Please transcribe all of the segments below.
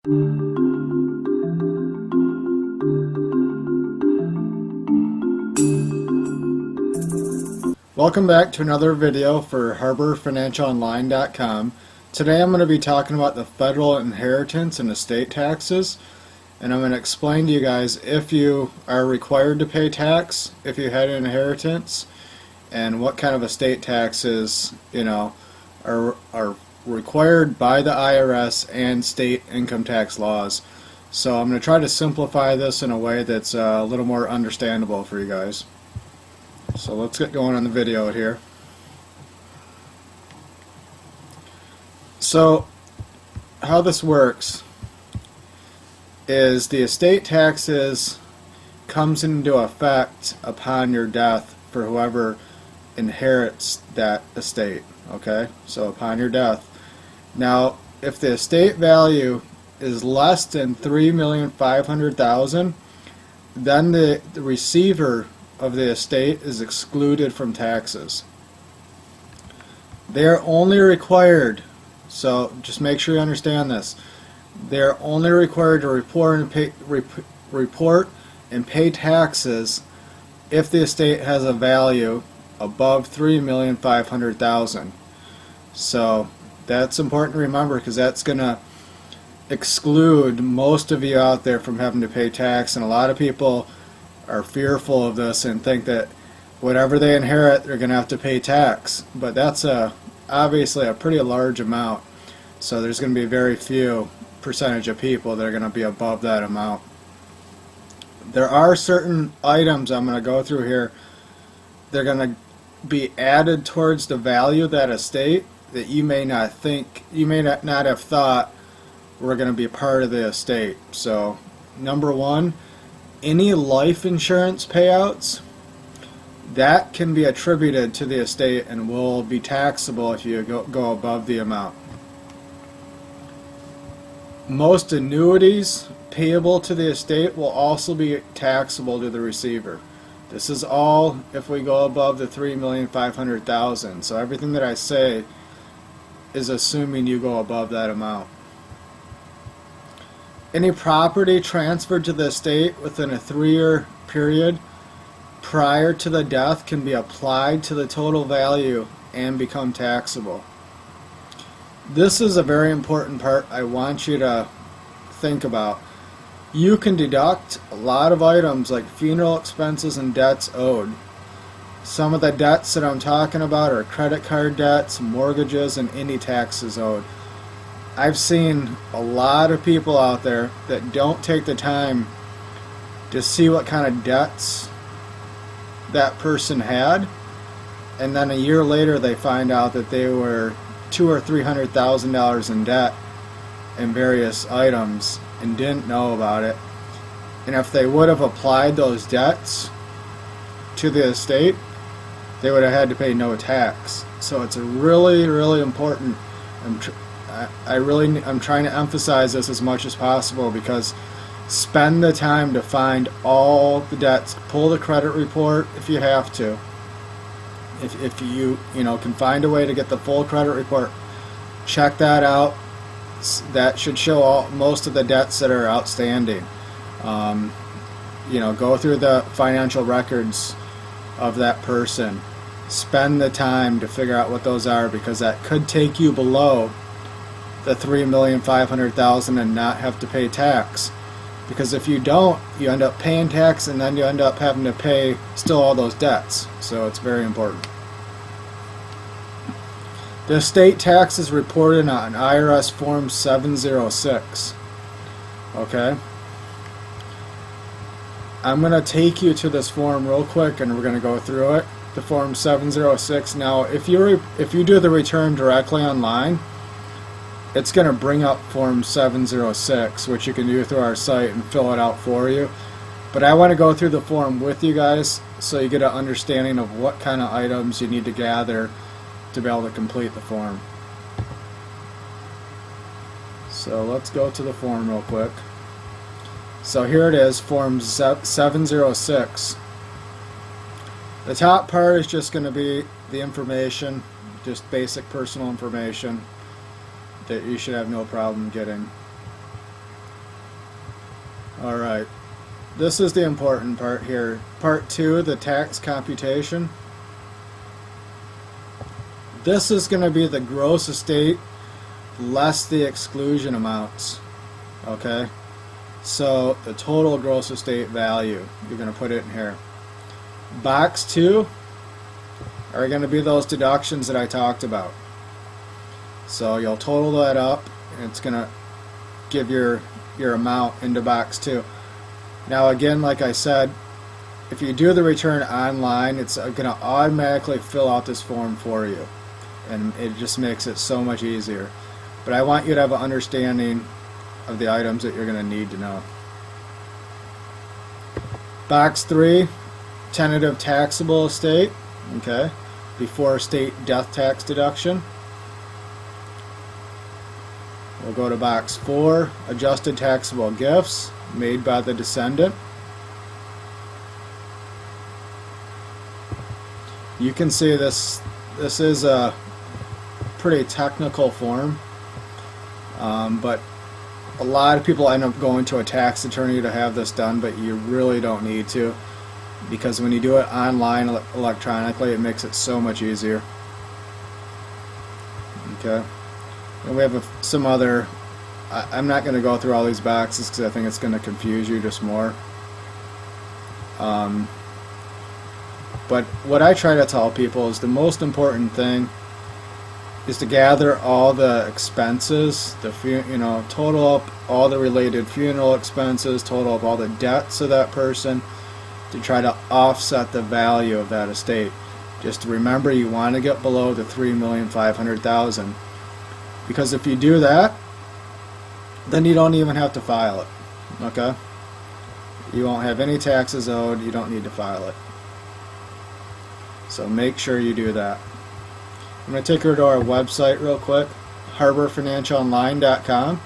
Welcome back to another video for HarborFinancialOnline.com. Today I'm going to be talking about the federal inheritance and estate taxes, and I'm going to explain to you guys if you are required to pay tax if you had an inheritance, and what kind of estate taxes are required by the IRS and state income tax laws. So I'm going to try to simplify this in a way that's a little more understandable for you guys. So let's get going on the video here. So how this works is the estate taxes comes into effect upon your death for whoever inherits that estate. Okay, so upon your death. Now, if the estate value is less than $3,500,000, then the receiver of the estate is excluded from taxes. They are only required, so just make sure you understand this, they are only required to report and pay taxes if the estate has a value above $3,500,000. So that's important to remember, because that's going to exclude most of you out there from having to pay tax, and a lot of people are fearful of this and think that whatever they inherit they're going to have to pay tax, but that's obviously a pretty large amount, so there's going to be very few percentage of people that are going to be above that amount. There are certain items I'm going to go through here, they're going to be added towards the value of that estate that you may not have thought were going to be part of the estate. So number one, any life insurance payouts that can be attributed to the estate and will be taxable if you go above the amount. Most annuities payable to the estate will also be taxable to the receiver. This is all if we go above the $3,500,000. So everything that I say is assuming you go above that amount. Any property transferred to the estate within a 3-year period prior to the death can be applied to the total value and become taxable. This is a very important part I want you to think about. You can deduct a lot of items like funeral expenses and debts owed. Some of the debts that I'm talking about are credit card debts, mortgages, and any taxes owed. I've seen a lot of people out there that don't take the time to see what kind of debts that person had, and then a year later they find out that they were $200,000 or $300,000 in debt in various items and didn't know about it. And if they would have applied those debts to the estate, they would have had to pay no tax. So it's a really, really important. I'm trying to emphasize this as much as possible, because spend the time to find all the debts. Pull the credit report if you have to. If you can find a way to get the full credit report, check that out. That should show most of the debts that are outstanding. Go through the financial records of that person. Spend the time to figure out what those are, because that could take you below the $3,500,000 and not have to pay tax. Because if you don't, you end up paying tax, and then you end up having to pay still all those debts. So it's very important. The estate tax is reported on IRS Form 706. Okay? I'm going to take you to this form real quick, and we're going to go through it. The Form 706. Now, if you do the return directly online, it's going to bring up Form 706, which you can do through our site and fill it out for you. But I want to go through the form with you guys so you get an understanding of what kind of items you need to gather to be able to complete the form. So let's go to the form real quick. So here it is, Form 706. The top part is just going to be the information, just basic personal information that you should have no problem getting. Alright, this is the important part here. Part 2, the tax computation. This is going to be the gross estate less the exclusion amounts. Okay? So the total gross estate value, you're going to put it in here. Box 2 are going to be those deductions that I talked about. So you'll total that up, and it's going to give your amount into box 2. Now again, like I said, if you do the return online, it's going to automatically fill out this form for you, and it just makes it so much easier. But I want you to have an understanding of the items that you're going to need to know. Box 3, tentative taxable estate, okay, before state death tax deduction. We'll go to box 4, adjusted taxable gifts made by the descendant. You can see this is a pretty technical form, but a lot of people end up going to a tax attorney to have this done, but you really don't need to, because when you do it online electronically, it makes it so much easier. Okay, and we have some other, I'm not going to go through all these boxes because I think it's going to confuse you just more. But what I try to tell people is the most important thing is to gather all the expenses, total up all the related funeral expenses, total up all the debts of that person, to try to offset the value of that estate. Just remember, you want to get below the $3,500,000, because if you do that, then you don't even have to file it. Okay? You won't have any taxes owed. You don't need to file it. So make sure you do that. I'm going to take her to our website real quick, harborfinancialonline.com.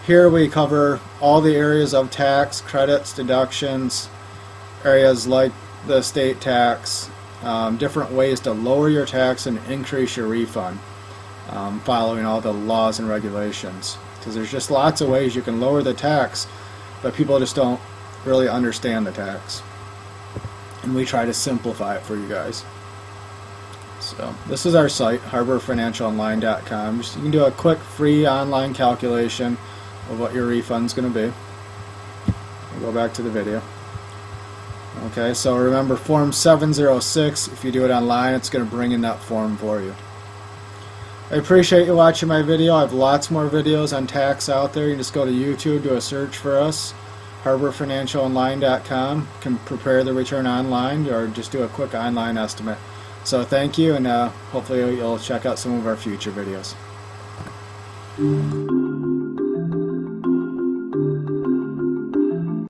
Here we cover all the areas of tax, credits, deductions, areas like the estate tax, different ways to lower your tax and increase your refund, following all the laws and regulations. Because there's just lots of ways you can lower the tax, but people just don't really understand the tax. And we try to simplify it for you guys. So this is our site, harborfinancialonline.com. You can do a quick free online calculation of what your refund's going to be. We'll go back to the video. Okay, so remember form 706, if you do it online, it's going to bring in that form for you. I appreciate you watching my video. I have lots more videos on tax out there. You can just go to YouTube, do a search for us, harborfinancialonline.com. You can prepare the return online or just do a quick online estimate. So thank you, and hopefully you'll check out some of our future videos.